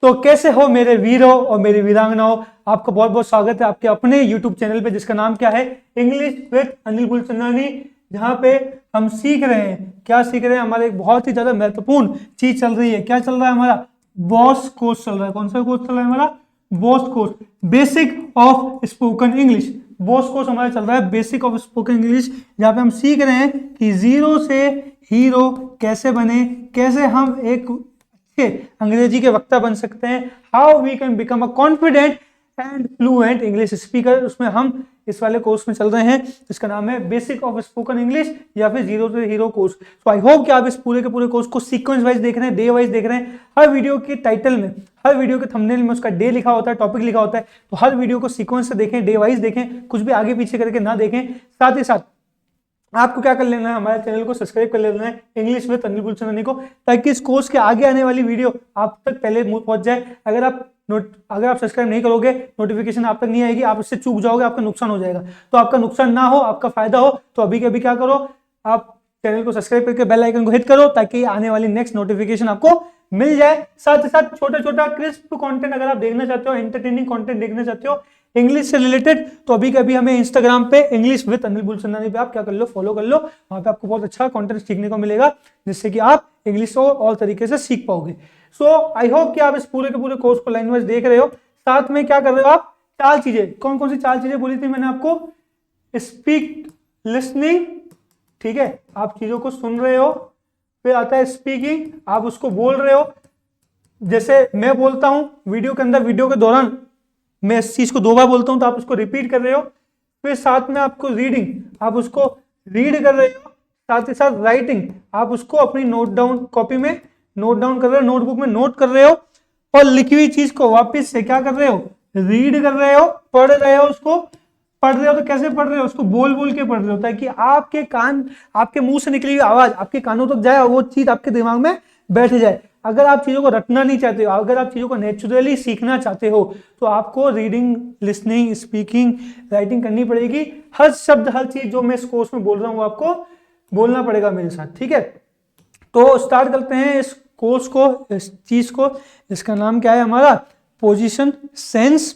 तो कैसे हो मेरे वीरों और मेरी वीरांगनाओं, आपका बहुत बहुत स्वागत है आपके अपने YouTube चैनल पे जिसका नाम क्या है, इंग्लिश विद अनिल गुलचंदानी। जहाँ पे हम सीख रहे हैं, क्या सीख रहे हैं, हमारे एक बहुत ही ज्यादा महत्वपूर्ण चीज चल रही है। क्या चल रहा है हमारा? बॉस कोर्स चल रहा है। कौन सा कोर्स चल रहा है हमारा? Boss course, basic of spoken English. Boss course हमारा चल रहा है बेसिक ऑफ स्पोकन इंग्लिश, जहाँ पे हम सीख रहे हैं कि जीरो से हीरो कैसे बने, कैसे हम एक अंग्रेजी के वक्ता बन सकते हैं, how we can become a confident and fluent English speaker. उसमें हम इस वाले कोर्स में चल रहे हैं जिसका नाम है बेसिक ऑफ स्पोकन इंग्लिश या फिर जीरो टू हीरो कोर्स। तो आई होप कि आप इस पूरे के पूरे कोर्स को सीक्वेंस वाइज देख रहे हैं, डे वाइज देख रहे हैं। हर वीडियो के टाइटल में, हर वीडियो के थंबनेल में उसका डे लिखा होता है, टॉपिक लिखा होता है। तो हर वीडियो को सीक्वेंस से देखें, डे वाइज देखें, कुछ भी आगे पीछे करके ना देखें। साथ ही साथ आपको क्या कर लेना है, हमारे चैनल को सब्सक्राइब कर लेना है इंग्लिश विद अनिल गुलचंदानी को, ताकि इस कोर्स के आगे आने वाली वीडियो आप तक पहले पहुंच जाए। अगर आप सब्सक्राइब नहीं करोगे, नोटिफिकेशन आप तक नहीं आएगी, आप इससे चूक जाओगे, आपका नुकसान हो जाएगा। तो आपका नुकसान ना हो, आपका फायदा हो, तो अभी के अभी क्या करो, आप चैनल को सब्सक्राइब करके बेल आइकन को हिट करो, ताकि आने वाली नेक्स्ट नोटिफिकेशन आपको मिल जाए। साथ ही साथ छोटा छोटा क्रिस्प कंटेंट अगर आप देखना चाहते हो, एंटरटेनिंग कंटेंट देखना चाहते हो इंग्लिश से रिलेटेड, तो अभी कभी हमें इंस्टाग्राम पे इंग्लिश विद अनिल गुलचंदानी पे आप क्या कर लो, फॉलो कर लो। वहां पे आपको बहुत अच्छा कंटेंट सीखने को मिलेगा, जिससे कि आप इंग्लिश को और तरीके से सीख पाओगे। सो आई होप कि आप इस पूरे के पूरे कोर्स को लाइन वाइज देख रहे हो। साथ में क्या कर रहे हो आप? 4 चीजें, कौन कौन सी 4 चीजें बोली थी मैंने आपको? स्पीक, लिसनिंग, ठीक है, आप चीजों को सुन रहे हो। फिर आता है स्पीकिंग, आप उसको बोल रहे हो। जैसे मैं बोलता हूं वीडियो के अंदर, वीडियो के दौरान मैं इस चीज को 2 बार बोलता हूं तो आप उसको रिपीट कर रहे हो। फिर साथ में आपको रीडिंग, आप उसको रीड कर रहे हो। साथ ही साथ राइटिंग, आप उसको अपनी नोट डाउन कॉपी में नोट डाउन कर रहे हो, नोटबुक में नोट कर रहे हो। और लिखी हुई चीज को वापस से क्या कर रहे हो? रीड कर रहे हो, पढ़ रहे हो। उसको पढ़ रहे हो तो कैसे पढ़ रहे हो? उसको बोल बोल के पढ़ रहे हो, ताकि आपके कान, आपके मुंह से निकली हुई आवाज आपके कानों तक जाए और वो चीज आपके दिमाग में बैठ जाए। अगर आप चीजों को रटना नहीं चाहते हो, अगर आप चीजों को नेचुरली सीखना चाहते हो, तो आपको रीडिंग, लिसनिंग, स्पीकिंग, राइटिंग करनी पड़ेगी। हर शब्द, हर चीज जो मैं इस कोर्स में बोल रहा हूं वो आपको बोलना पड़ेगा मेरे साथ, ठीक है। तो स्टार्ट करते हैं इस कोर्स को, इस चीज को, जिसका नाम क्या है हमारा? पोजीशन, सेंस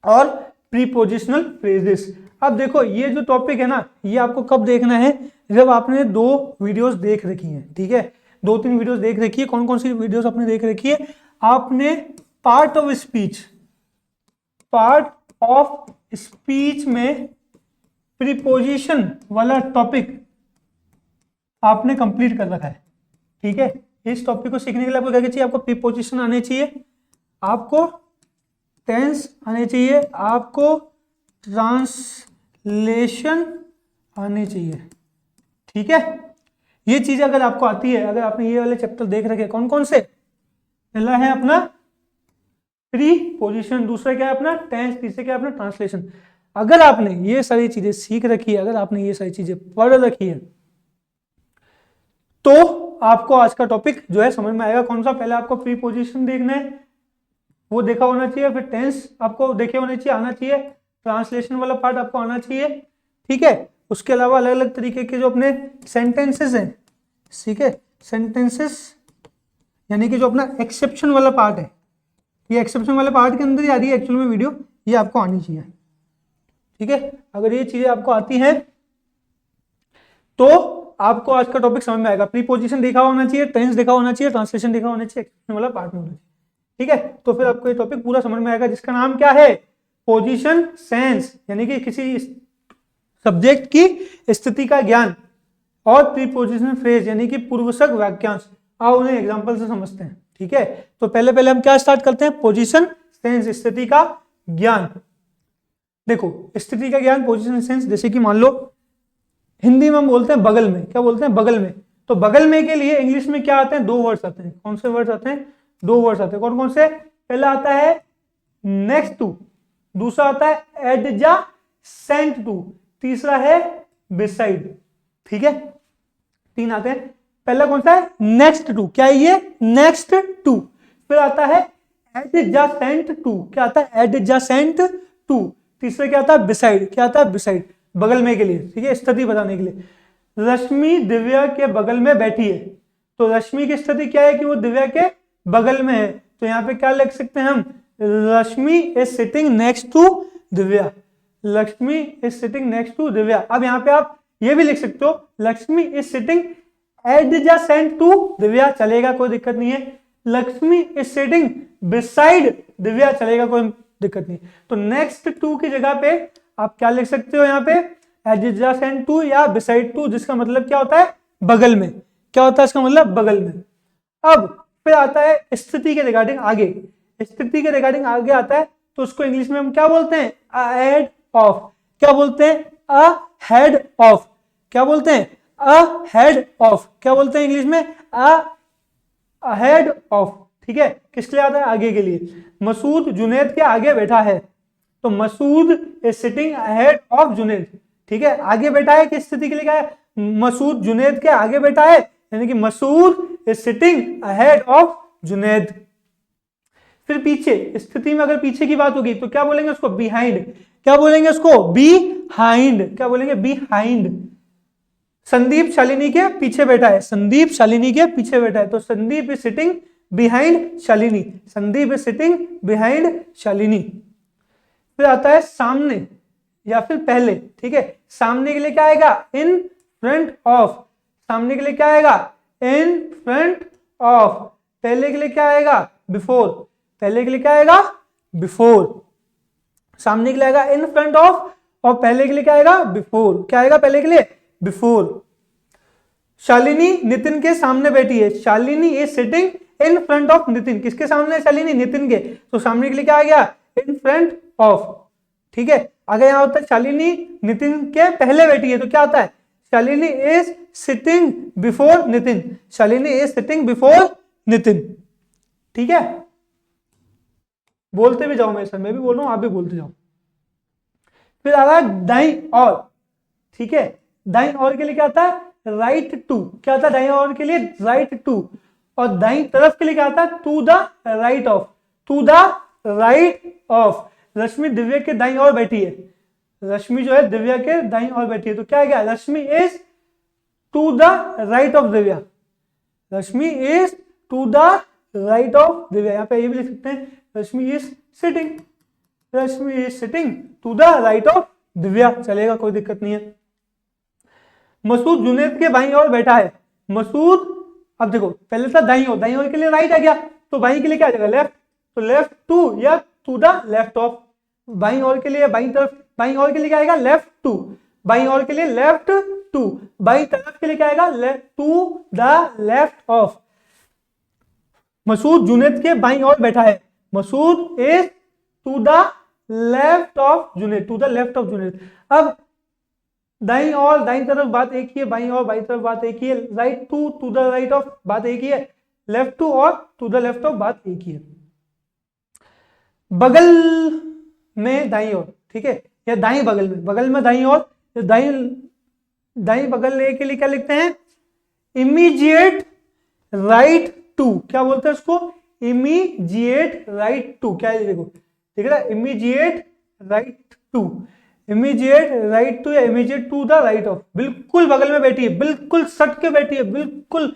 और प्रीपोजिशनल फ्रेजेस। अब देखो, ये जो टॉपिक है ना, ये आपको कब देखना है? जब आपने 2 वीडियोस देख रखी हैं, ठीक है, 2-3 वीडियोस देख रखी है। कौन कौन सी वीडियोस आपने देख रखी है? आपने पार्ट ऑफ स्पीच में प्रीपोजिशन वाला टॉपिक आपने कंप्लीट कर रखा है, ठीक है। इस टॉपिक को सीखने के लिए आपको क्या चाहिए? आपको प्रीपोजिशन आने चाहिए, आपको टेंस आने चाहिए, आपको ट्रांसलेशन आने चाहिए, ठीक है। ये चीजें अगर आपको आती है, अगर आपने ये वाले चैप्टर देख रखे, कौन कौन से? पहला है अपना प्रीपोजिशन, दूसरा क्या है अपना टेंस, तीसरा क्या है अपना ट्रांसलेशन। अगर आपने ये सारी चीजें सीख रखी है, अगर आपने ये सारी चीजें पढ़ रखी है, तो आपको आज का टॉपिक जो है समझ में आएगा। कौन सा? पहले आपको प्रीपोजिशन देखना है, वो देखा होना चाहिए। फिर टेंस आपको देखे होने चाहिए, आना चाहिए। ट्रांसलेशन वाला पार्ट आपको आना चाहिए, ठीक है। उसके अलावा अलग अलग तरीके के जो अपने सेंटेंसेस हैं, ठीक है, सेंटेंसेस यानी कि जो अपना एक्सेप्शन वाला पार्ट है, ये एक्सेप्शन वाले पार्ट के अंदर ही आ रही है एक्चुअल में वीडियो, ये आपको आनी चाहिए, ठीक है। अगर ये चीजें आपको आती हैं तो आपको आज का टॉपिक समझ में आएगा। प्रीपोजिशन देखा होना चाहिए, टेंस देखा होना चाहिए, ट्रांसलेशन देखा होना चाहिए, एक्सेप्शन वाला पार्ट में होना चाहिए, ठीक है। तो फिर आपको ये टॉपिक पूरा समझ में आएगा, जिसका नाम क्या है? पोजीशन सेंस, यानी कि किसी सब्जेक्ट की स्थिति का ज्ञान, और प्रीपोजिशन फ्रेज यानी कि पूर्वसर्ग वाक्यांश। आओ उन्हें एग्जांपल से समझते हैं, ठीक है। तो पहले हम क्या स्टार्ट करते हैं? पोजीशन सेंस, स्थिति का ज्ञान। देखो, स्थिति का ज्ञान, पोजीशन सेंस, जैसे कि मान लो हिंदी में हम बोलते हैं बगल में, क्या बोलते हैं? बगल में। तो बगल में के लिए इंग्लिश में क्या आते हैं? 2 वर्ड्स आते हैं। कौन से वर्ड्स आते हैं? 2 वर्ड्स आते हैं। कौन कौन से? पहला आता है नेक्स्ट टू, दूसरा आता है एडजासेंट टू, तीसरा है बिसाइड, ठीक है। 3 आते हैं। पहला कौन सा है? Next to. क्या है ये? Next to. फिर आता है एडजासेंट टू। क्या आता है? Adjacent to. तीसरा क्या आता है? बिसाइड। क्या आता है? बिसाइड, बगल में के लिए, ठीक है, स्थिति बताने के लिए। रश्मि दिव्या के बगल में बैठी है, तो रश्मि की स्थिति क्या है? कि वो दिव्या के बगल में है। तो यहाँ पे क्या लिख सकते हैं हम, Rashmi is sitting next to Divya, Lakshmi is sitting next to Divya. अब यहाँ पे आप ये भी लिख सकते हो Lakshmi is sitting adjacent to Divya, चलेगा, कोई दिक्कत नहीं है। Lakshmi is sitting beside Divya, चलेगा, कोई दिक्कत नहीं। तो नेक्स्ट टू की जगह पे आप क्या लिख सकते हो यहाँ पे, एडजेसेंट टू या बिसाइड टू, जिसका मतलब क्या होता है, बगल में। क्या होता है इसका मतलब, बगल में। अब फिर आता है स्थिति के रिगार्डिंग आगे, स्थिति के रिगार्डिंग आगे आता है तो उसको इंग्लिश में हम क्या बोलते हैं, अहेड ऑफ। क्या बोलते हैं, अहेड ऑफ। क्या बोलते हैं, अहेड ऑफ। क्या बोलते हैं इंग्लिश में, अहेड ऑफ। ठीक है, किसके लिए आता है, आगे के लिए। मसूद जुनैद के आगे बैठा है, तो Masood is sitting ahead of Junaid. ठीक है, आगे बैठा है किस स्थिति के लिए, क्या है, मसूद जुनैद के आगे बैठा है, यानी कि Masood is sitting ahead of Junaid. फिर पीछे, स्थिति में अगर पीछे की बात होगी तो क्या बोलेंगे उसको, बिहाइंड। क्या बोलेंगे उसको, बिहाइंड। क्या बोलेंगे, बिहाइंड। संदीप शालिनी के पीछे बैठा है, संदीप शालिनी के पीछे बैठा है, तो Sandeep is sitting behind Shalini, Sandeep is sitting behind Shalini. फिर आता है सामने या फिर पहले। ठीक है, सामने के लिए क्या आएगा, इन फ्रंट ऑफ। सामने के लिए क्या आएगा, इन फ्रंट ऑफ। पहले के लिए क्या आएगा, बिफोर। पहले के लिए क्या आएगा, बिफोर। सामने के लिए आएगा इन फ्रंट ऑफ, और पहले के लिए क्या आएगा, बिफोर। क्या आएगा पहले के लिए, बिफोर। शालिनी नितिन के सामने बैठी है, Shalini is sitting in front of Nitin. किसके सामने, शालिनी, नितिन के, तो सामने के लिए क्या आ गया, इन फ्रंट ऑफ। ठीक है, अगर यहां होता है शालिनी नितिन के पहले बैठी है तो क्या होता है, Shalini is sitting before Nitin, Shalini is sitting before Nitin. ठीक है, बोलते भी जाओ मेरे साथ, मैं भी बोल रहा हूं, आप भी बोलते जाओ। फिर आ रहा है दाईं और। ठीक है, दाईं और के लिए क्या आता है, राइट टू। क्या आता है दाईं और के लिए, राइट टू। और दाईं तरफ के लिए क्या आता है, to the right of, to the right of. Rashmi Divya के दाईं ओर बैठी है, रश्मि जो है दिव्या के दाईं ओर बैठी है, तो क्या है, Rashmi is to the right of Divya, Rashmi is to the right of Divya. यहाँ पे ये भी लिख सकते हैं, Rashmi is sitting, Rashmi is sitting to the right of Divya, चलेगा, कोई दिक्कत नहीं है। मसूद जुनैद के बाईं ओर बैठा है, मसूद, अब देखो पहले था दाईं ओर, दाईं ओर के लिए राइट आ गया, तो बाईं के लिए क्या आ जाएगा, लेफ्ट, तो लेफ्ट टू या टू द लेफ्ट ऑफ। बाईं ओर के लिए, बाईं तरफ, बाईं ओर के लिए क्या आएगा, लेफ्ट टू, बाईं ओर के लिए लेफ्ट टू, बाईं तरफ के लिए क्या आएगा, to the left of. Masood Junaid के बाईं ओर बैठा है, Masood is to the left of Junaid, to the left of Junaid. अब दाईं और दाईं तरफ बात एक ही है, बाईं और बाईं तरफ बात एक ही है, right to the right of बात एक ही है, लेफ्ट टू और टू द लेफ्ट ऑफ बात एक ही है। बगल में दाईं ओर, ठीक है, या दाईं बगल में, बगल में दाईं ओर, दाईं बगल के लिए क्या लिखते हैं, इमीडिएट राइट टू। क्या बोलते हैं उसको, इमीडिएट राइट टू। क्या है देखो, ठीक है ना, immediate right to, immediate right to या immediate to the right of. बिल्कुल बगल में बैठी है, बिल्कुल सट के बैठी है, बिल्कुल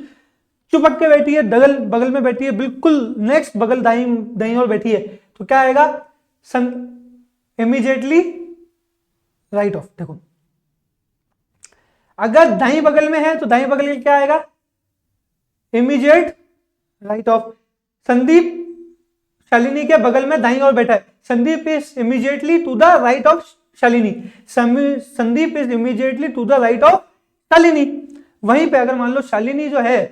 चुपक के बैठी है, बगल में बैठी है, बिल्कुल नेक्स्ट बगल दाईं ओर बैठी है, तो क्या आएगा, इमीडिएटली राइट ऑफ। देखो अगर दाईं बगल में है तो दाईं बगल में क्या आएगा, immediate right of. Sandeep Shalini के बगल में दाईं ओर बैठा है, Sandeep is immediately to the right of Shalini, Sandeep is immediately to the right of Shalini. वहीं पे अगर मान लो शालिनी जो है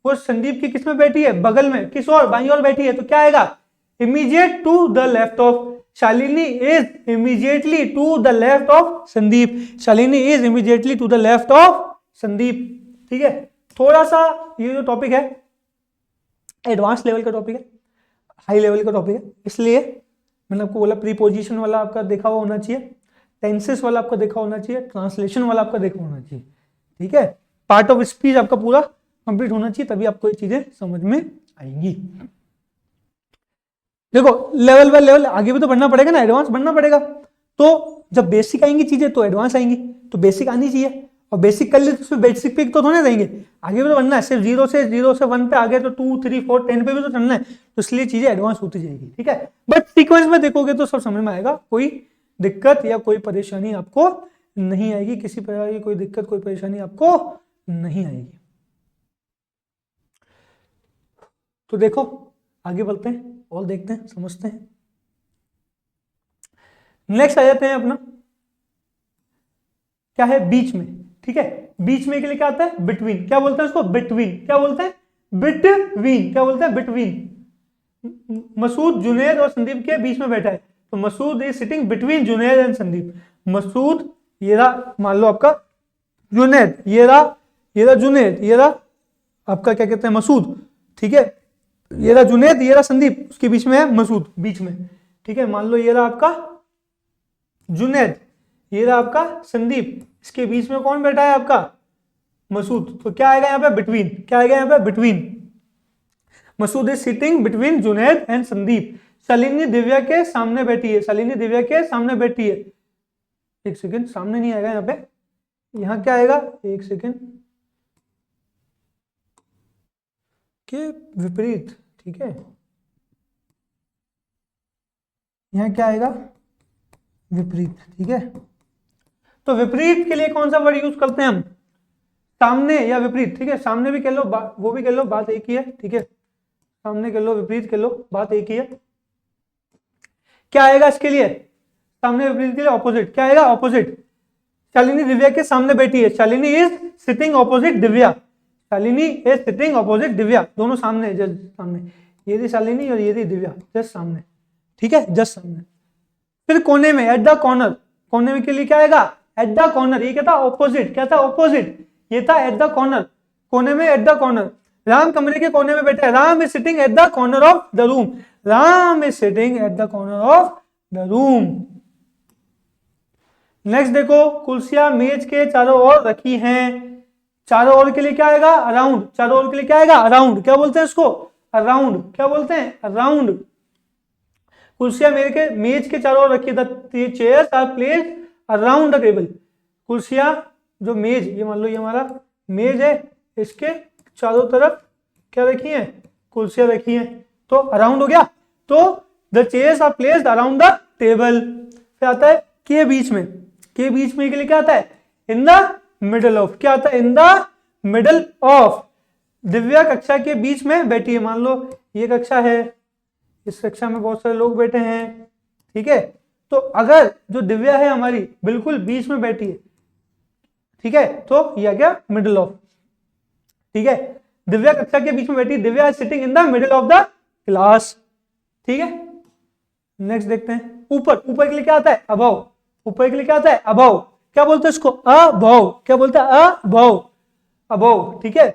वो संदीप की किस में बैठी है, बगल में, किस और, बाईं ओर बैठी है, तो क्या आएगा, immediate to the left of. Shalini is immediately to the left of Sandeep, Shalini is immediately to the left of Sandeep. ठीक है, थोड़ा सा ये जो टॉपिक है एडवांस लेवल का टॉपिक है, हाई लेवल का टॉपिक है, इसलिए मैंने आपको बोला प्रीपोजिशन वाला आपका देखा हुआ होना चाहिए, टेंसेस वाला आपका देखा होना चाहिए, ट्रांसलेशन वाला आपका देखा होना चाहिए। ठीक है, पार्ट ऑफ स्पीच आपका पूरा कंप्लीट होना चाहिए, तभी आपको ये चीजें समझ में आएंगी। देखो लेवल बाय लेवल आगे भी तो बढ़ना पड़ेगा ना, एडवांस बढ़ना पड़ेगा, तो जब बेसिक आएंगी चीजें तो एडवांस आएंगी, तो बेसिक आनी चाहिए, और बेसिक कर ली तो सिर्फ बेसिक पे तो थोड़े रहेंगे, आगे भी तो बढ़ना है। सिर्फ 0 से 1 पे आगे तो 2 3 4 10 पे भी तो चलना है, तो इसलिए चीजें एडवांस होती जाएगी, ठीक है। बट सीक्वेंस में देखोगे तो सब समझ में आएगा, कोई दिक्कत या कोई परेशानी आपको नहीं आएगी, किसी प्रकार की कोई दिक्कत कोई परेशानी आपको नहीं आएगी। तो देखो आगे बढ़ते हैं और देखते हैं, समझते हैं। नेक्स्ट आ जाते हैं अपना, क्या है बीच में, ठीक है। बीच में के लिए क्या आता है, बिटवीन। क्या बोलते हैं उसको, बिटवीन। क्या बोलते हैं, बिटवीन। क्या बोलते हैं, बिटवीन। मसूद जुनैद और संदीप के बीच में बैठा है, तो Masood is sitting between Junaid and Sandeep. Masood ये रहा, मान लो आपका जुनैद, ये रहा जुनैद, ये रहा आपका क्या कहते हैं मसूद, ठीक है। ये रहा जुनैद, ये रहा संदीप, उसके बीच में है मसूद, बीच में, ठीक है। मान लो ये रहा आपका जुनैद, ये रहा आपका संदीप, इसके बीच में कौन बैठा है आपका, मसूद। तो क्या आएगा यहाँ पे, बिटवीन। क्या आएगा यहाँ पे, between. Masood is sitting between Junaid and Sandeep. Shalini Divya के सामने बैठी है, शालिनी दिव्या के सामने बैठी है। एक सेकेंड, सामने नहीं आएगा यहाँ पे, यहाँ क्या आएगा, एक सेकेंड, के विपरीत, ठीक है। यहाँ क्या आएगा, विपरीत, ठीक है। तो विपरीत के लिए कौन सा वर्ड यूज करते हैं हम, सामने या विपरीत, ठीक है। सामने भी कह लो, वो भी कह लो, बात एक ही है, ठीक है। सामने कह लो, विपरीत कह लो, बात एक ही है। क्या आएगा इसके लिए, सामने विपरीत के लिए ऑपोजिट। क्या आएगा, ऑपोजिट। शालिनी दिव्या के सामने बैठी है, Shalini is sitting opposite Divya. Shalini is sitting opposite Divya, दोनों सामने, जस्ट सामने। ये थी शालिनी और ये थी दिव्या, जस्ट सामने, ठीक है, जस्ट सामने। फिर कोने में, एट द कॉर्नर। कोने में के लिए क्या आएगा, एट द कॉर्नर। ये क्या था, ऑपोजिट। क्या था, ऑपोजिट। ये था एट द कॉर्नर, कोने में, एट द कॉर्नर। राम कमरे के कोने में बैठा है, Ram is sitting at the corner of the room. Ram is sitting at the corner of the room. Next देखो, कुर्सियां मेज के चारों ओर रखी हैं। चारों ओर के लिए क्या आएगा, अराउंड। चारों ओर के लिए क्या आएगा, अराउंड। क्या बोलते हैं इसको, अराउंड। क्या बोलते हैं, अराउंड। कुर्सियां मेज के चारों ओर रखी, the chairs are placed around the table. कुर्सियां, जो मेज, ये मान लो ये हमारा मेज है, इसके चारों तरफ क्या रखी है, कुर्सियां रखी हैं, तो अराउंड हो गया। तो the chairs are placed around the table. फिर आता है के बीच में। के बीच में के लिए क्या आता है, इन द मिडल ऑफ। क्या आता है, in the middle of. Divya कक्षा के बीच में बैठी है, मान लो ये कक्षा है, इस कक्षा में बहुत सारे लोग बैठे हैं, ठीक है। तो अगर जो दिव्या है हमारी बिल्कुल बीच में बैठी है, ठीक है, तो ये आ गया मिडल ऑफ, ठीक है। दिव्या कक्षा के बीच में बैठी, Divya is sitting in the middle of the class, ठीक है। नेक्स्ट देखते हैं, ऊपर। ऊपर के लिए क्या आता है, अबव। ऊपर के लिए क्या आता है, अबव। क्या बोलते हैं इसको, अबव। क्या बोलते हैं, अबव, अबव, ठीक है।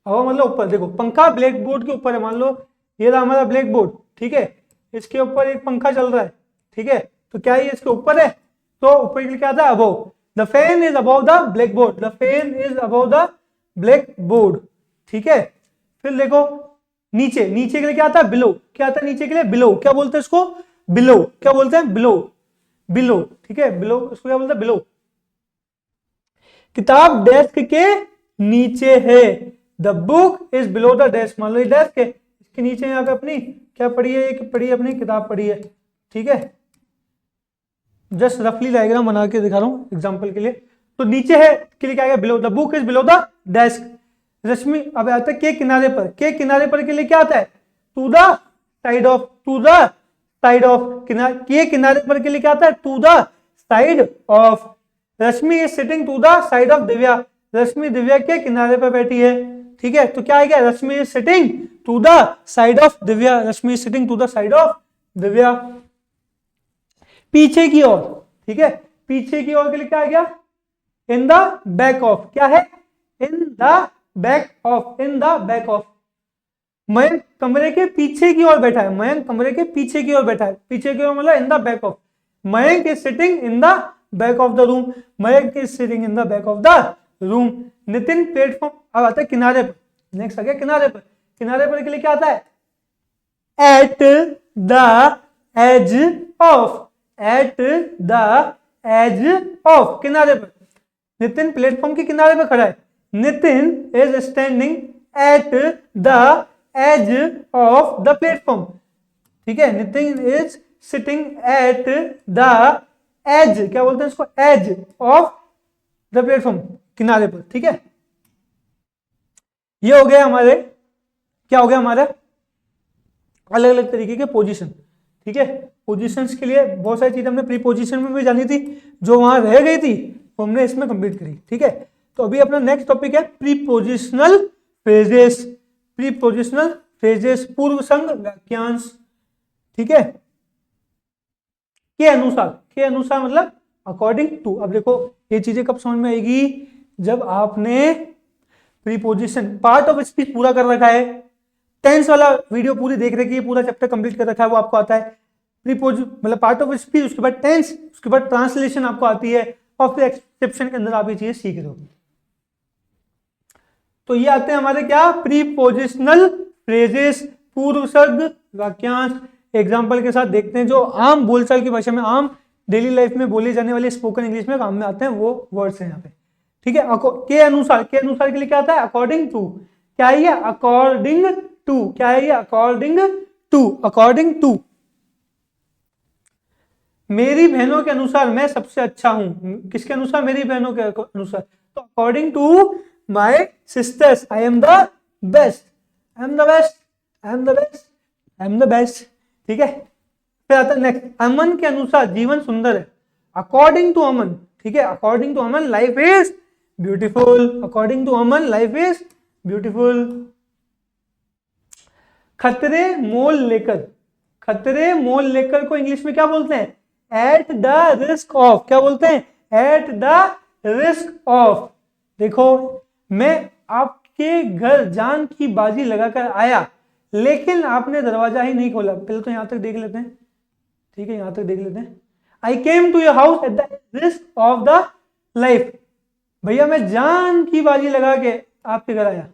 अबव मतलब ऊपर। देखो पंखा ब्लैक बोर्ड के ऊपर है, मान लो ये रहा हमारा ब्लैक बोर्ड, ठीक है, इसके ऊपर एक पंखा चल रहा है, ठीक है। तो क्या ये इसके ऊपर है, तो ऊपर के लिए क्या आता है, above. The fan is above the black board. The fan is above the black board, ठीक है। फिर देखो नीचे। नीचे के लिए क्या आता है, बिलो। क्या आता है नीचे के लिए, बिलो। क्या बोलते हैं इसको, बिलो। क्या बोलते हैं, बिलो, बिलो, ठीक है, बिलो। इसको क्या बोलते हैं, बिलो। किताब डेस्क के नीचे है, the book is below the desk. मान लो ये डेस्क है, इसके नीचे यहाँ पे अपनी क्या पड़ी है, एक पड़ी है अपनी किताब पड़ी है, ठीक है। जस्ट रफली डायग्राम बना के दिखा रहा हूँ एग्जाम्पल के लिए। तो नीचे है के लिए क्या है, below. The book is below the desk. Rashmi, अब आता है के किनारे पर। के किनारे पर के लिए क्या आता है, to the side of. To the side of, के किनारे पर के लिए क्या आता है, to the side of. Rashmi is sitting to the side of Divya. Rashmi Divya के किनारे पर बैठी है, ठीक है। तो क्या आएगा, Rashmi is sitting to the side of Divya. Rashmi is sitting to the side of Divya. पीछे की ओर, ठीक है। पीछे की ओर के लिए क्या आ गया, इन द बैक ऑफ। क्या है, in the back of. In the back of. Mayank कमरे के पीछे की ओर बैठा है। मयंक कमरे के पीछे की ओर बैठा है। पीछे की ओर मतलब in the back of. Mayank is sitting in the back of the room. Mayank is sitting in the back of the room. Nitin platform. अब आता है किनारे पर। नेक्स्ट आ गया किनारे पर। किनारे पर के लिए क्या आता है, at the edge of. At the edge of, किनारे पर। नितिन प्लेटफॉर्म के किनारे पर खड़ा है। Nitin is standing at the edge of the platform. ठीक है, Nitin is sitting at the edge, क्या बोलते हैं इसको, एज ऑफ द प्लेटफॉर्म, किनारे पर। ठीक है, ये हो गया हमारे, क्या हो गया हमारा, अलग अलग तरीके के पोजीशन। ठीक है, पोजीशंस के लिए बहुत सारी चीजें हमने प्रीपोजिशन में भी जानी थी, जो वहां रह गई थी वो हमने इसमें कंप्लीट करी। ठीक है, तो अभी अपना नेक्स्ट टॉपिक है प्रीपोजिशनल फ्रेजेस। प्रीपोजिशनल फ्रेजेस, पूर्व संग वाक्यांश। ठीक है, के अनुसार, के अनुसार मतलब अकॉर्डिंग टू। अब देखो ये चीजें कब समझ में आएगी, जब आपने प्रीपोजिशन पार्ट ऑफ स्पीच पूरा कर रखा है, टेंस वाला वीडियो पूरी देख रखी है, पूरा चैप्टर कंप्लीट कर रखा है, वो आपको आता है। प्रीपोज मतलब पार्ट ऑफ स्पीच, उसके बाद टेंस, उसके बाद ट्रांसलेशन आपको आती है, और फिर एक्सेप्शन के अंदर आप ये चीजें सीख रहे हो। तो ये आते हैं हमारे क्या, प्रीपोजिशनल फ्रेजेस, पूर्व सर्ग वाक्यांश। एग्जाम्पल के साथ देखते हैं, जो आम बोलचाल की भाषा में, आम डेली लाइफ में बोले जाने वाले स्पोकन इंग्लिश में काम में आते हैं, वो वर्ड्स हैं यहाँ पे। ठीक है, के अनुसार, के अनुसार के लिए क्या आता है, अकॉर्डिंग टू। क्या है ये, अकॉर्डिंग टू। क्या है ये, अकॉर्डिंग टू, अकॉर्डिंग टू। मेरी बहनों के अनुसार मैं सबसे अच्छा हूं। किसके अनुसार, मेरी बहनों के अनुसार। तो according to my sisters I am the best, I am the best, I am the best, I am the best. ठीक है, फिर आता है नेक्स्ट, अमन के अनुसार जीवन सुंदर है। According to Aman. ठीक है, according to Aman life is beautiful. According to Aman life is beautiful. खतरे मोल लेकर, खतरे मोल लेकर को इंग्लिश में क्या बोलते हैं, एट द रिस्क ऑफ। क्या बोलते हैं, एट द रिस्क ऑफ। देखो मैं आपके घर जान की बाजी लगाकर आया, लेकिन आपने दरवाजा ही नहीं खोला। पहले तो यहां तक देख लेते हैं। ठीक है, यहां तक देख लेते हैं। I came to your house at the risk of the life. भैया मैं जान की बाजी लगा के आपके घर आया।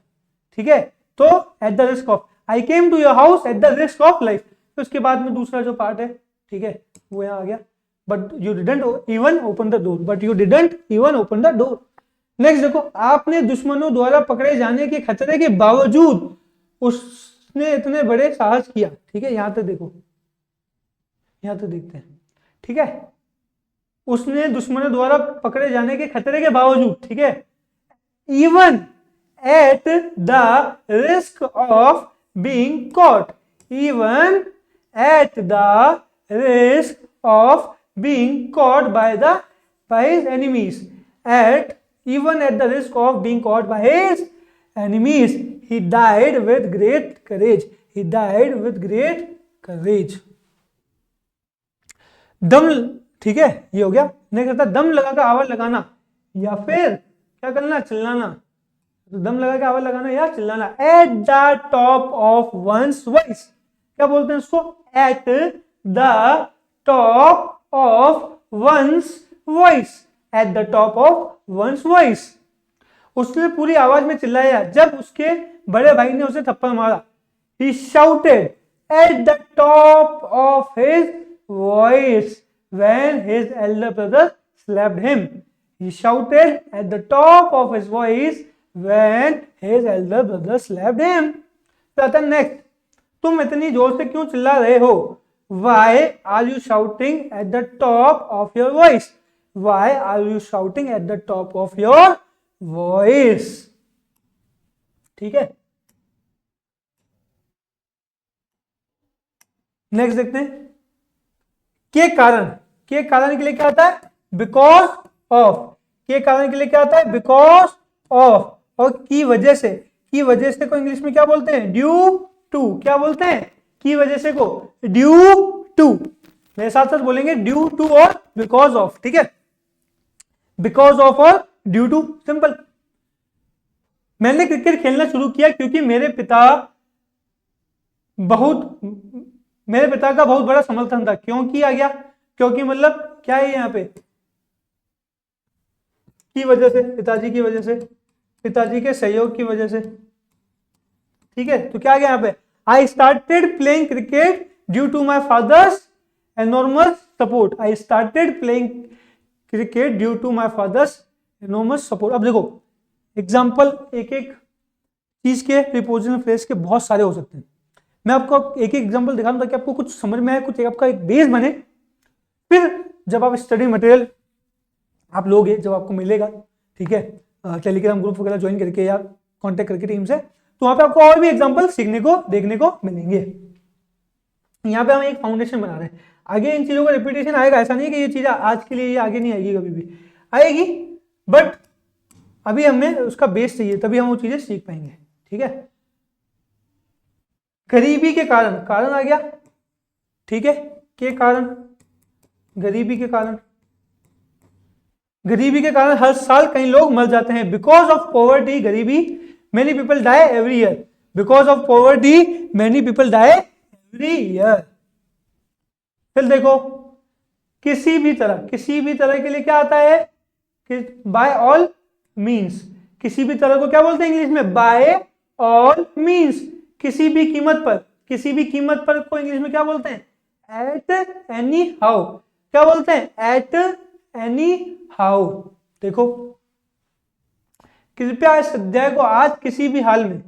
ठीक है, तो at the risk of, I came to your house at the risk of life. तो उसके बाद में दूसरा जो पार्ट है, ठीक है, वो यहाँ आ गया, but you didn't even open the door, but you didn't even open the door. Next देखो, आपने दुश्मनों द्वारा पकड़े जाने के खतरे के बावजूद उसने इतने बड़े साहस किया। ठीक है, यहां तक देखो, यहां तक देखते हैं। ठीक है, उसने दुश्मनों द्वारा पकड़े जाने के खतरे के बावजूद, ठीक है, even at the risk of being caught, even at the risk of being caught by his enemies, even at the risk of being caught by his enemies, he died with great courage. He died with great courage. दम, ठीक है, ये हो गया। Next आता है दम लगाकर आवाज लगाना या फिर क्या करना, चिल्लाना। तो दम लगा के आवाज लगाना या चिल्लाना। At the top of one's voice, क्या बोलते हैं उसको, at the top of one's voice, at the top of one's voice. उसने पूरी आवाज में चिल्लाया जब उसके बड़े भाई ने उसे थप्पड़ मारा। He shouted at the top of his voice when his elder brother slapped him. He shouted at the top of his voice when his elder brother slapped him. Next, तुम इतनी जोर से क्यों चिल्ला रहे हो? Why are you shouting at the top of your voice? Why are you shouting at the top of your voice? ठीक है, नेक्स्ट देखते हैं के कारण। के कारण के लिए क्या आता है, बिकॉज ऑफ। के कारण के लिए क्या आता है, बिकॉज ऑफ। और की वजह से, की वजह से को इंग्लिश में क्या बोलते हैं, ड्यू टू। क्या बोलते हैं, की वजह से को ड्यू टू। मेरे साथ साथ बोलेंगे ड्यू टू और बिकॉज ऑफ। ठीक है, बिकॉज ऑफ और ड्यू टू, सिंपल। मैंने क्रिकेट खेलना शुरू किया क्योंकि मेरे पिता का बहुत बड़ा समर्थन था। क्यों किया गया, क्योंकि मतलब क्या है यहाँ पे, की वजह से, पिताजी की वजह से, पिताजी के सहयोग की वजह से। ठीक है, तो क्या गया यहाँ पे, I started playing cricket due to my father's enormous support. I started playing cricket due to my father's enormous support. अब देखो एग्जाम्पल एक एक चीज के प्रीपोजिशनल फ्रेज के बहुत सारे हो सकते हैं। मैं आपको एक एक एग्जाम्पल दिखा दूं ताकि आपको कुछ समझ में आए, कुछ आपका एक बेस बने। फिर जब आप स्टडी मटेरियल आप लोगे, जब आपको मिलेगा, ठीक है, टेलीग्राम ग्रुप वगैरह ज्वाइन करके या कांटेक्ट करके टीम से, तो वहां पे आपको और भी एग्जांपल सीखने को देखने को मिलेंगे। यहाँ पे हम एक फाउंडेशन बना रहे हैं, आगे इन चीजों का रिपीटेशन आएगा। ऐसा नहीं है कि ये चीज आज के लिए ये आगे नहीं आएगी, कभी भी आएगी, बट अभी हमें उसका बेस चाहिए, तभी हम वो चीजें सीख पाएंगे। ठीक है, गरीबी के कारण, कारण आ गया, ठीक है, के कारण, गरीबी के कारण, गरीबी के कारण हर साल कई लोग मर जाते हैं। बिकॉज ऑफ पॉवर्टी, गरीबी, many people die every year. Because of poverty many people die every year. फिर देखो किसी भी तरह, किसी भी तरह के लिए क्या आता है कि बाय ऑल मीन्स, किसी भी तरह को क्या बोलते हैं इंग्लिश में, बाय ऑल मीन्स, किसी भी कीमत पर, किसी भी कीमत पर को इंग्लिश में क्या बोलते हैं, एट एनी हाउ, क्या बोलते हैं, एट एनी हाउ। देखो कृपया इस अध्याय को आज किसी भी हाल में,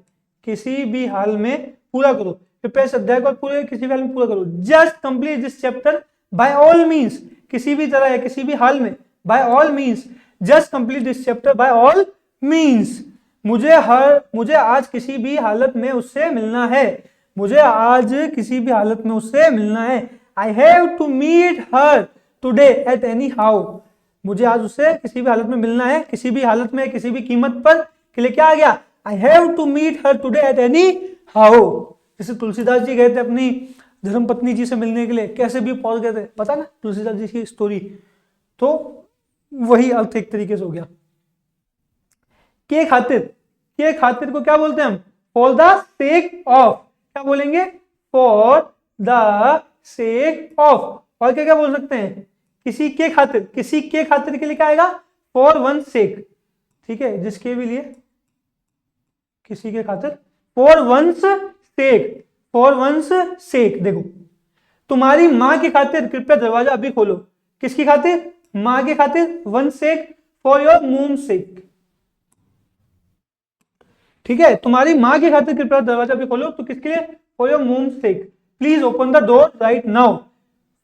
किसी भी हाल में पूरा करो। कृपया इस अध्याय को पूरे किसी भी हाल में पूरा करो। Just complete this chapter by all means, किसी भी तरह या किसी भी हाल में, by all means, just complete this chapter by all means. मुझे आज किसी भी हालत में उससे मिलना है, मुझे आज किसी भी हालत में उससे मिलना है। I have to meet her today at anyhow, मुझे आज उससे किसी भी हालत में मिलना है, किसी भी हालत में, किसी भी कीमत पर के लिए क्या आ गया, I have to meet her today at anyhow. जैसे तुलसीदास जी गए थे अपनी धर्मपत्नी जी से मिलने के लिए, कैसे भी पहुंच गए थे, पता ना तुलसीदास जी की स्टोरी। तो वही अर्थ एक तरीके से हो गया। के खातिर, के खातिर को क्या बोलते हैं हम, फॉर द सेक ऑफ, क्या बोलेंगे, फॉर द सेक ऑफ। और क्या क्या बोल सकते हैं, किसी के खातिर, किसी के खातिर के लिए क्या आएगा, फॉर वन सेक, ठीक है, जिसके भी लिए, किसी के खातिर, for one's sake, for one's sake. देखो तुम्हारी मां की खातिर कृपया दरवाजा अभी खोलो, किसकी खातिर, मां के खातिर, one sec, for your mom सेक। ठीक है, तुम्हारी मां की खातिर कृपया दरवाजा अभी खोलो, तो किसके लिए, for your mom sake, please open the door right now,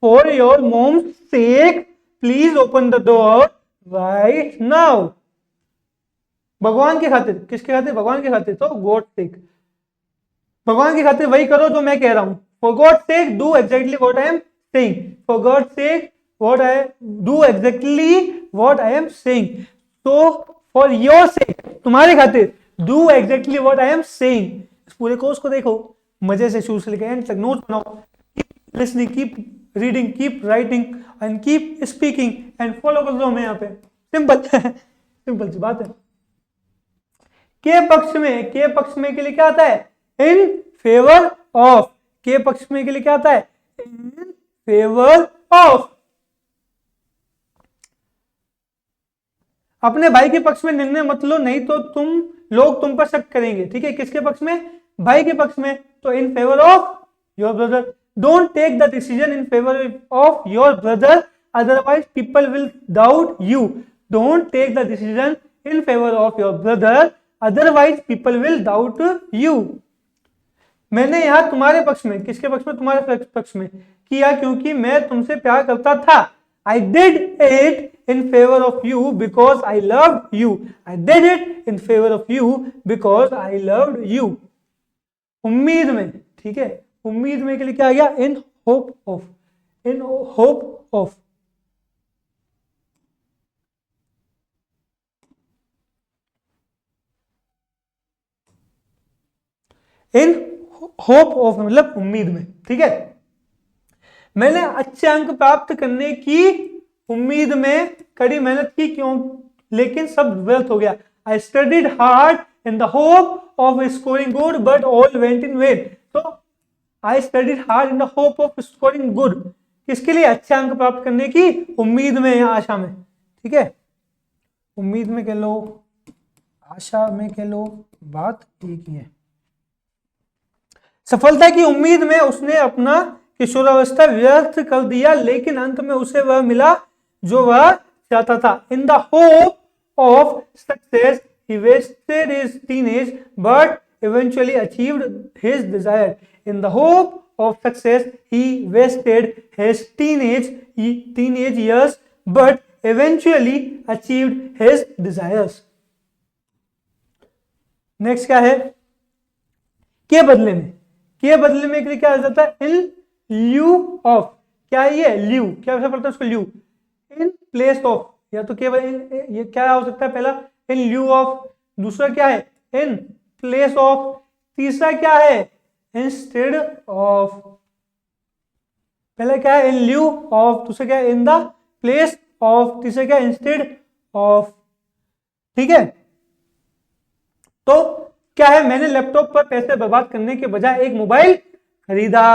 for your mom sake please open the door right now. भगवान की खातिर, किसके खातिर, भगवान की खातिर, तो गॉड सेक, भगवान की खातिर वही करो जो मैं कह रहा हूं। For God sake do exactly what I am saying, for God sake what I do exactly what I am saying. तो फॉर योर सेक, तुम्हारे खातिर, do exactly what I am saying. इस पूरे कोर्स को देखो मजे से, शुरू से लेकर एंड तक, नोट बनाओ, keep listening, keep reading, keep writing and keep speaking and follow कर दो हमें यहाँ पे। सिंपल सिंपल सी बात है। के पक्ष में, के पक्ष में के लिए क्या आता है, इन फेवर ऑफ, के पक्ष में के लिए क्या आता है, इन फेवर ऑफ। अपने भाई के पक्ष में निर्णय मत लो, नहीं तो लोग तुम पर शक करेंगे। ठीक है, किसके पक्ष में, भाई के पक्ष में, तो in favour of your brother. Don't take the decision in favour of your brother, otherwise people will doubt you. Don't take the decision in favour of your brother, otherwise people will doubt you. मैंने यहां तुम्हारे पक्ष में, किसके पक्ष में, तुम्हारे पक्ष में किया, क्योंकि मैं तुमसे प्यार करता था। I did it in favor of you because I loved you. I did it in favor of you because I loved you. उम्मीद में, ठीक है, उम्मीद में के लिए क्या आ गया, in hope of, in hope of। in hope of मतलब उम्मीद में। ठीक है, मैंने अच्छे अंक प्राप्त करने की उम्मीद में कड़ी मेहनत की, क्यों, लेकिन सब व्यर्थ हो गया। I studied hard in the hope of scoring good but all went in vain. तो I studied hard in the hope of scoring good, किसके लिए, अच्छे अंक प्राप्त करने की उम्मीद में या आशा में। ठीक है, उम्मीद में कह लो, आशा में कह लो, बात एक ही है। सफलता की उम्मीद में उसने अपना किशोरावस्था व्यर्थ कर दिया, लेकिन अंत में उसे वह मिला जो वह चाहता था। इन the hope of success he wasted his teenage but eventually achieved his desire. In the hope of success he wasted his teenage years but eventually achieved his desires. Next क्या है? के बदले में, के बदले में के लिए क्या आ जाता है? इन ल्यू ऑफ, क्या है ये? ल्यू, क्या पढ़ता है उसको? ल्यू। इन प्लेस ऑफ, या तो केवल ये क्या हो सकता है? पहला इन ल्यू ऑफ, दूसरा क्या है? इन प्लेस ऑफ, तीसरा क्या है? Instead of. पहला क्या है? इन ल्यू ऑफ, दूसरा क्या है? इन द प्लेस ऑफ, तीसरा क्या है? Instead of. ठीक है, तो क्या है? मैंने लैपटॉप पर पैसे बर्बाद करने के बजाय एक मोबाइल खरीदा।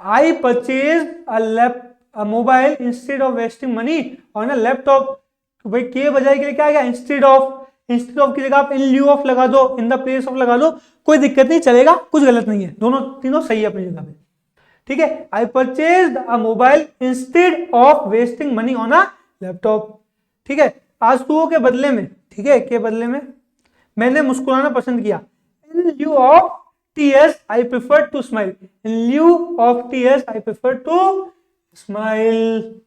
I purchase a mobile instead of wasting money on a laptop. तो भाई के बजाय के लिए क्या आ गया? Instead of. इंस्टेड ऑफ की जगह आप इन ल्यू ऑफ लगा दो, इन द प्लेस ऑफ लगा दो, कोई दिक्कत नहीं, चलेगा, कुछ गलत नहीं है, दोनों तीनों सही है अपनी जगह पे। ठीक है, I purchase a mobile instead of wasting money on a laptop. ठीक है, आंसुओं के बदले में, ठीक है, के बदले में मैंने मुस्कुराना पसंद किया। In lieu of tears I prefer to smile. In lieu of tears I prefer to smile.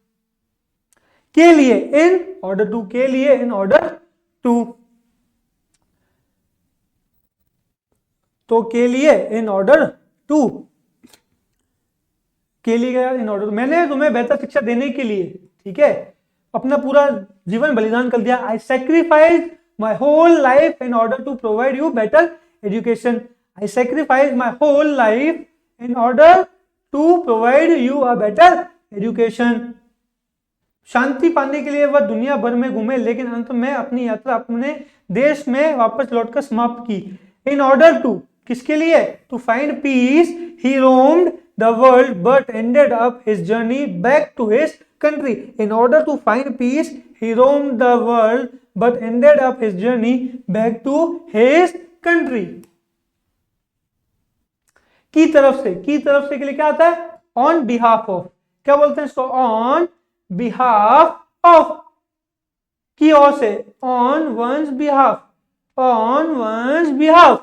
के लिए, इन ऑर्डर टू, के लिए, इन ऑर्डर टू। तो के लिए, इन ऑर्डर टू, के लिए क्या? In order. मैंने तुम्हें बेहतर शिक्षा देने के लिए, ठीक है, अपना पूरा जीवन बलिदान कर दिया। I sacrifice my whole life in order to provide you better education. I sacrifice my whole life in order to provide you a better education. शांति पाने के लिए वह दुनिया भर में घूमे, लेकिन अंत में अपनी यात्रा अपने देश में वापस लौटकर समाप्त की। इन ऑर्डर टू, किसके लिए? To find peace he roamed the world but ended up his journey back to his country. In order to find peace he roamed the world but ended up his journey back to his country. की तरफ से, की तरफ से के लिए क्या आता है? on behalf of। क्या बोलते हैं इसको? on behalf of। की ओर से, on one's behalf, on one's behalf।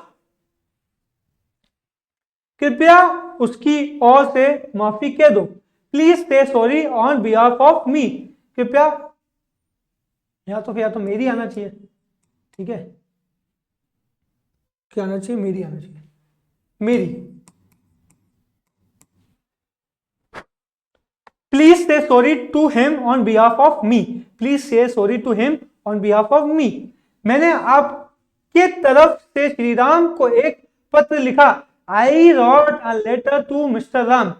कृपया उसकी ओर से माफी कह दो। Please say sorry on behalf of मी। कृपया, या तो मेरी आना चाहिए, ठीक है, क्या आना चाहिए? मेरी आना चाहिए, मेरी। Please say sorry to him on behalf of me. Please say sorry to him on behalf of me. मैंने आपके तरफ से श्री राम को एक पत्र लिखा। I wrote a letter to mister Ram.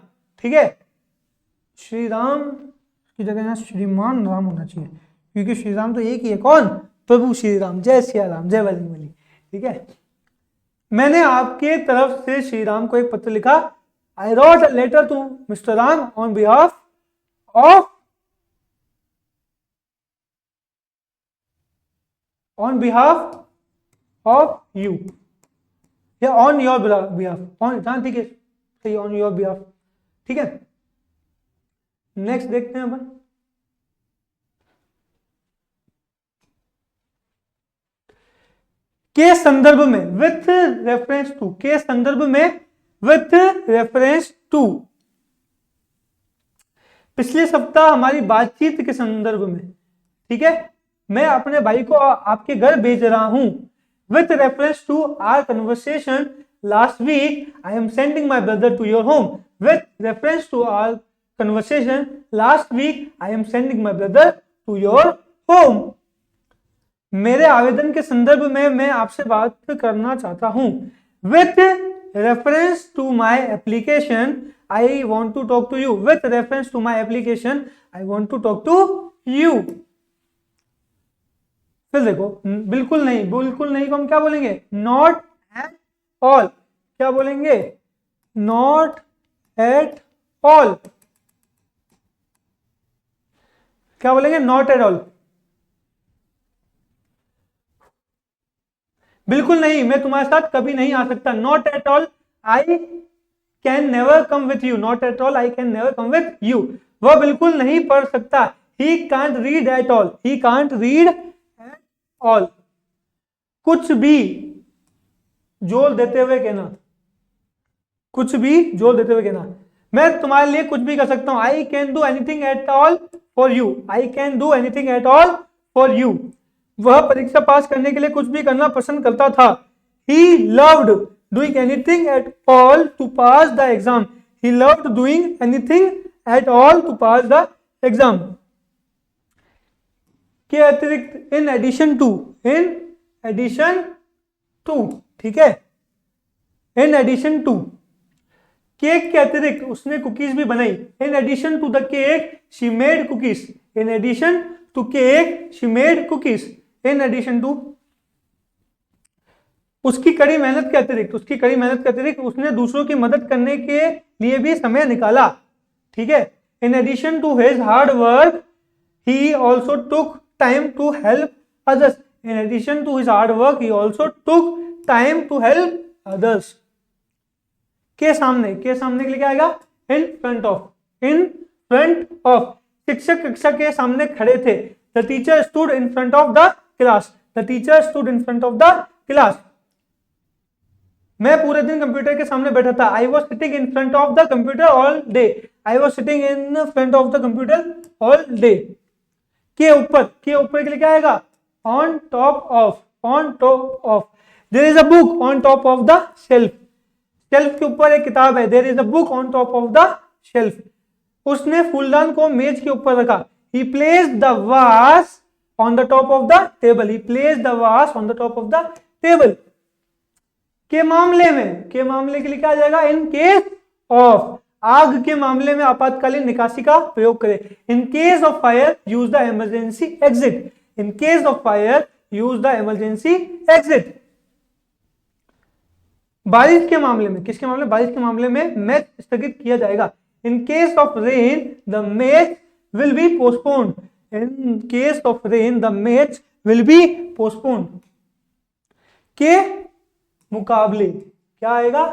ठीक है, श्री राम की जगह यहाँ श्रीमान राम होना चाहिए, क्योंकि श्री राम तो एक ही है। कौन? प्रभु श्री राम। जय सिया राम, जय बजरंगबली। ठीक है, मैंने आपके तरफ से श्री राम को एक पत्र लिखा। I wrote a letter to mister Ram on behalf of, on behalf of you, या ऑन योर बिहाफ, ऑन, ठीक है, सही, ऑन योर बिहाफ। ठीक है, नेक्स्ट देखते हैं अपन। के संदर्भ में, विथ रेफरेंस टू, के संदर्भ में विथ रेफरेंस टू। पिछले सप्ताह हमारी बातचीत के संदर्भ में, ठीक है, मैं अपने भाई को आपके घर भेज रहा हूं। With reference to our conversation last week, I am sending my brother to your home. With reference to our conversation last week, I am sending my brother to your home. मेरे आवेदन के संदर्भ में मैं आपसे बात करना चाहता हूं। With reference to my application, I want to talk to you. With reference to my application, I want to talk to you. फिर देखो, बिल्कुल नहीं, बिल्कुल नहीं को हम क्या बोलेंगे? Not at all. क्या बोलेंगे? Not at all. क्या बोलेंगे? Not at all. बिल्कुल नहीं, मैं तुम्हारे साथ कभी नहीं आ सकता। Not at all I can never come with you. Not at all I can never come with you. वह बिल्कुल नहीं पढ़ सकता। He can't read at all, he can't read at all. कुछ भी जोर देते हुए कहना, कुछ भी जोर देते हुए कहना, मैं तुम्हारे लिए कुछ भी कर सकता हूं। I can do anything at all for you, I can do anything at all for you. वह परीक्षा पास करने के लिए कुछ भी करना पसंद करता था। He loved doing anything at all to pass the exam, he loved doing anything at all to pass the exam. के अतिरिक्त, in addition to, in addition to, ठीक है, इन एडिशन टू, केक के अतिरिक्त उसने कुकीज भी बनाई। In addition to the cake she made cookies, in addition to cake she made cookies, in addition to. उसकी कड़ी मेहनत के अतिरिक्त, उसकी कड़ी मेहनत के अतिरिक्त उसने दूसरों की मदद करने के लिए भी समय निकाला, ठीक है। In addition to his hard work he also took time to help others, in addition to his hard work he also took time to help others. के सामने, के सामने के लिए क्या आएगा? In front of, in front of. शिक्षक कक्षा के सामने खड़े थे। The teacher stood in front of the class, the teacher stood in front of the class. मैं पूरे दिन कंप्यूटर के सामने बैठा था। I was sitting in front of the computer all day, I was sitting in front of the computer all day. के ऊपर, के ऊपर के लिए क्या आएगा? On top of, on top of. There is a book on top of the shelf, shelf के ऊपर एक किताब है। There is a book on top of the shelf. उसने फूलदान को मेज के ऊपर रखा। ही placed the vase on the top of the table, he placed the vase on the top of the table. के मामले में, के मामले के लिए क्या आ जाएगा? इन केस ऑफ, आग के मामले में आपातकालीन निकासी का प्रयोग करें। In case of fire use the emergency exit, in case of fire use the emergency exit. बारिश के मामले में, किसके मामले? बारिश के मामले में मैच स्थगित किया जाएगा। In case of rain the match will be postponed, in case of rain the match will be postponed. के मुकाबले क्या आएगा?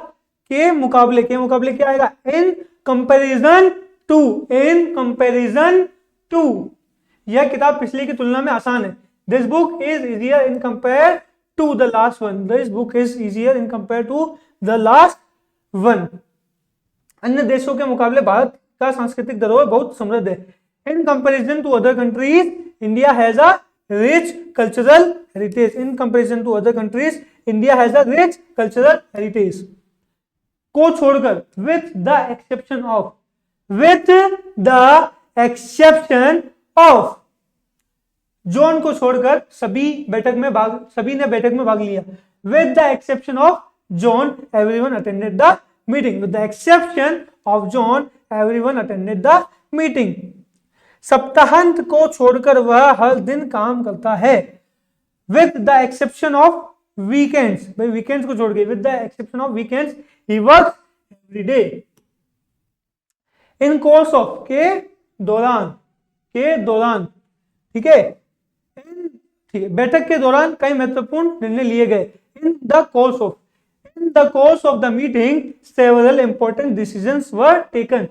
के मुकाबले, के मुकाबले क्या आएगा? In comparison to, in comparison to. यह किताब पिछली की तुलना में आसान है। This book is easier in compare to the last one, this book is easier in compare to the last one. अन्य देशों के मुकाबले भारत का सांस्कृतिक धरोहर बहुत समृद्ध है। In comparison to other countries India has a rich cultural heritage, in comparison to other countries India has a rich cultural heritage. को छोड़कर, with the exception of, with the exception of. John को छोड़कर सभी ने बैठक में भाग लिया। With the exception of John everyone attended the meeting, with the exception of John everyone attended the meeting. सप्ताहांत को छोड़कर वह हर दिन काम करता है। With the exception of weekends, भाई वीकेंड्स को छोड़ के, with the exception of weekends he works every day. In course of, के दौरान, के दौरान, ठीक है, ठीक है। बैठक के दौरान कई महत्वपूर्ण निर्णय लिए गए। In the course of, in the course of the meeting several important decisions were taken,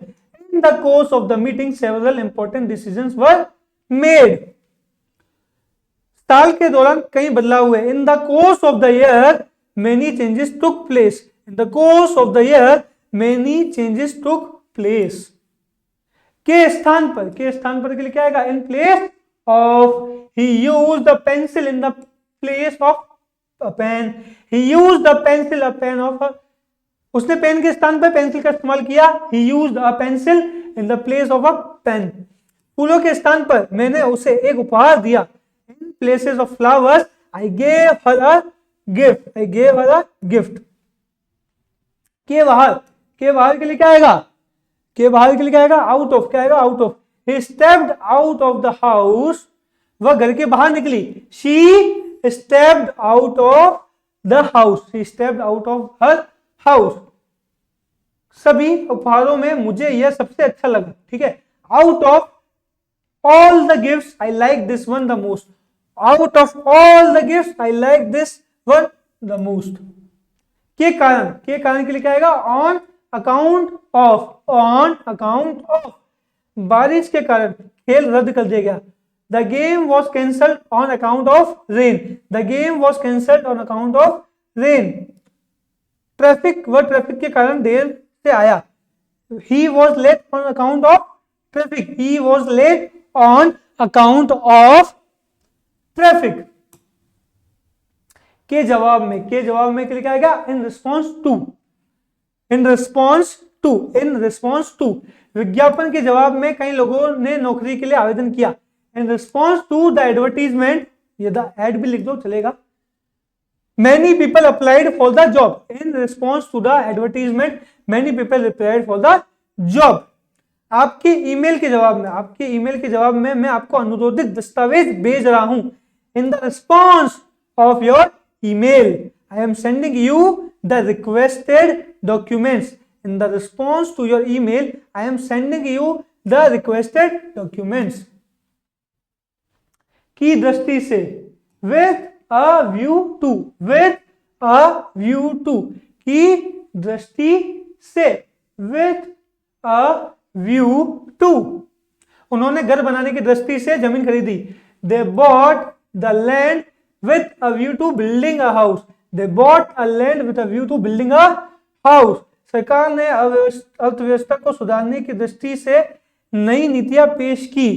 in the course of the meeting several important decisions were made. साल के दौरान कई बदलाव हुए। In the course of the year many changes took place, in the course of the year many changes took place. के स्थान पर, के स्थान पर के लिए क्या आएगा? In place of, he used the pencil in the place of a pen, he used the pencil, a pen of a, उसने पेन के स्थान पर पेंसिल का इस्तेमाल किया। he used a pencil in the place of a pen। फूलों के स्थान पर मैंने उसे एक उपहार दिया। in places of flowers I gave her a gift, I gave her a gift। के बाहर, के बाहर के लिए क्या आएगा? के बाहर के लिए क्या आएगा? आउट ऑफ, क्या आएगा? Out of. he stepped out of the house, वह घर के बाहर निकली। she stepped out of the house, she stepped out of her house। सभी उपहारों में मुझे यह सबसे अच्छा लगा, ठीक है। out of all the gifts I like this one the most, out of all the gifts I like this one the most। के कारण, के कारण के लिए क्या आएगा? on account of, on account of। बारिश के कारण खेल रद्द कर दिया गया। The game was cancelled on account of rain. The game was cancelled on account of rain. Traffic, वह ट्रैफिक के कारण देर से आया। He was late on account of traffic. He was late on account of traffic. के जवाब में, के जवाब में लिखा गया in response to. In response to, in response to, विज्ञापन के जवाब में कई लोगों ने नौकरी के लिए आवेदन किया। In response to the advertisement, ये द एड भी लिख दो चलेगा। Many people applied for the job. In response to the advertisement many people applied for the job. आपके ईमेल के जवाब में, आपके ईमेल के जवाब में मैं आपको अनुरोधित दस्तावेज भेज रहा हूं। In the response of your email I am sending you the requested documents. In the response to your email I am sending you the requested documents. की दृष्टि से, with a view to, with a view to, की दृष्टि से, with a view to, उन्होंने घर बनाने की दृष्टि से जमीन खरीदी। They bought the land with a view to building a house. They bought a land with a view to building a house. सरकार ने अर्थव्यवस्था को सुधारने की दृष्टि से नई नीतियां पेश की।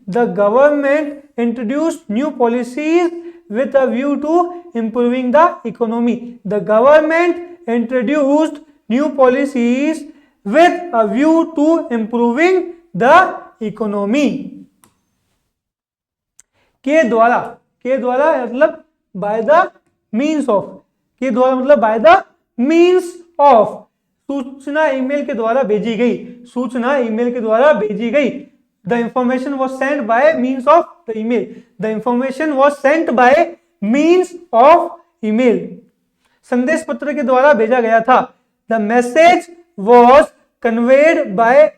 The government introduced new policies with a view to improving the economy. The government introduced new policies with a view to improving the economy. के द्वारा, के द्वारा मतलब बाय द मीन्स ऑफ, के द्वारा मतलब बाय द मीन्स ऑफ, सूचना email के द्वारा भेजी गई, सूचना ईमेल के द्वारा भेजी गई। The information was sent by means of the email. The information was sent by means of email. संदेश पत्र के द्वारा भेजा गया था। The message was conveyed by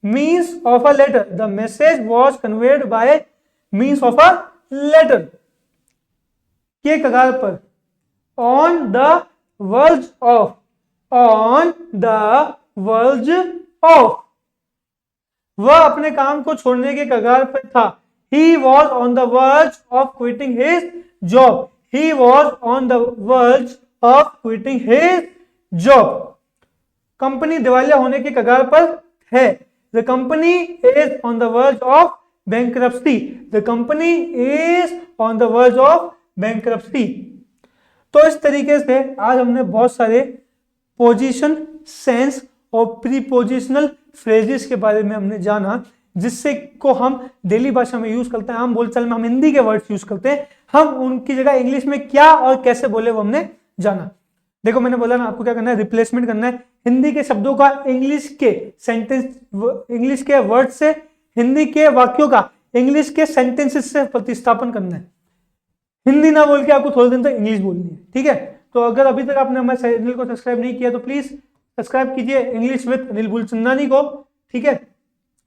means of a letter. The message was conveyed by means of a letter. के कगार पर, on the verge of, on the verge of, वह अपने काम को छोड़ने के कगार पर था। He was on the verge of quitting his job. He was on the verge of quitting his job. Company दिवालिया होने के कगार पर है। The company is on the verge of bankruptcy. The company is on the verge of bankruptcy. तो इस तरीके से आज हमने बहुत सारे पोजीशन, सेंस और प्रीपोजिशनल फ्रेजेस के बारे में हमने जाना, जिससे को हम डेली भाषा में यूज करते हैं, आम बोलचाल में हम हिंदी के वर्ड्स यूज करते हैं, हम उनकी जगह इंग्लिश में क्या और कैसे बोले वो हमने जाना। देखो मैंने बोला ना, आपको क्या करना है, रिप्लेसमेंट करना है। हिंदी के शब्दों का इंग्लिश के सेंटेंस, इंग्लिश के वर्ड से, हिंदी के वाक्यों का इंग्लिश के सेंटेंसेस से प्रतिस्थापन करना है। हिंदी ना बोल के आपको थोड़े दिन तक इंग्लिश बोलनी है, ठीक है। तो अगर अभी तक आपने हमारे चैनल को सब्सक्राइब नहीं किया तो प्लीज सब्सक्राइब कीजिए इंग्लिश विद अनिल मूलचंदानी को, ठीक है,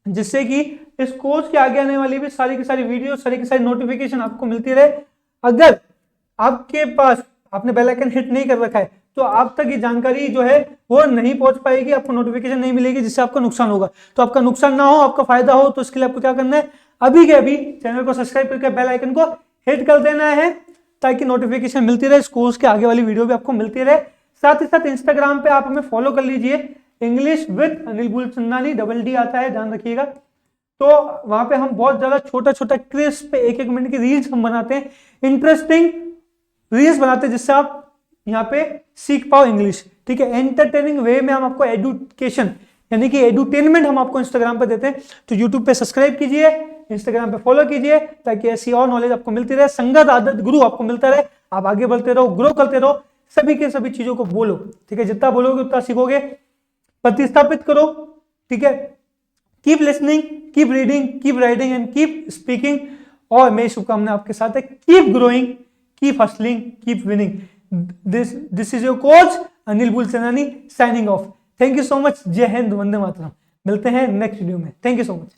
जिससे कि इस कोर्स के आगे आने वाली भी सारी की सारी वीडियो, सारी की सारी नोटिफिकेशन आपको मिलती रहे। अगर आपके पास आपने बेल आइकन हिट नहीं कर रखा है तो आप तक ये जानकारी जो है वो नहीं पहुंच पाएगी, आपको नोटिफिकेशन नहीं मिलेगी, जिससे आपका नुकसान होगा। तो आपका नुकसान ना हो, आपका फायदा हो, तो इसके लिए आपको क्या करना है, अभी के अभी चैनल को सब्सक्राइब करके बेल आइकन को हिट कर देना है, ताकि नोटिफिकेशन मिलती रहे, इस कोर्स के आगे वाली वीडियो भी आपको मिलती रहे। साथ ही साथ इंस्टाग्राम पे आप हमें फॉलो कर लीजिए, English with Anil Mulchandani, double D आता है, ध्यान रखिएगा। तो वहां पे हम बहुत ज्यादा छोटा छोटा क्रिस्प 1-1 मिनट की रील्स हम बनाते हैं, इंटरेस्टिंग रील्स बनाते हैं, जिससे आप यहाँ पे सीख पाओ इंग्लिश, ठीक है। एंटरटेनिंग वे में हम आपको एडुकेशन यानी कि एडुटेनमेंट हम आपको इंस्टाग्राम पे देते हैं। तो यूट्यूब पे सब्सक्राइब कीजिए, इंस्टाग्राम पे फॉलो कीजिए, ताकि ऐसी और नॉलेज आपको मिलती रहे, संगत आदत गुरु आपको मिलता रहे, आप आगे बढ़ते रहो, ग्रो करते रहो, सभी के सभी चीजों को बोलो, ठीक है। जितना बोलोगे उतना सीखोगे, प्रतिस्थापित करो, ठीक है। Keep listening, keep reading, keep writing and keep speaking. और मेरी शुभकामना आपके साथ है, keep growing, keep hustling, keep winning. This is your coach Anil Mulchandani signing off. Thank you so much. जय हिंद, वंदे मातरम। मिलते हैं नेक्स्ट वीडियो में। Thank you so much.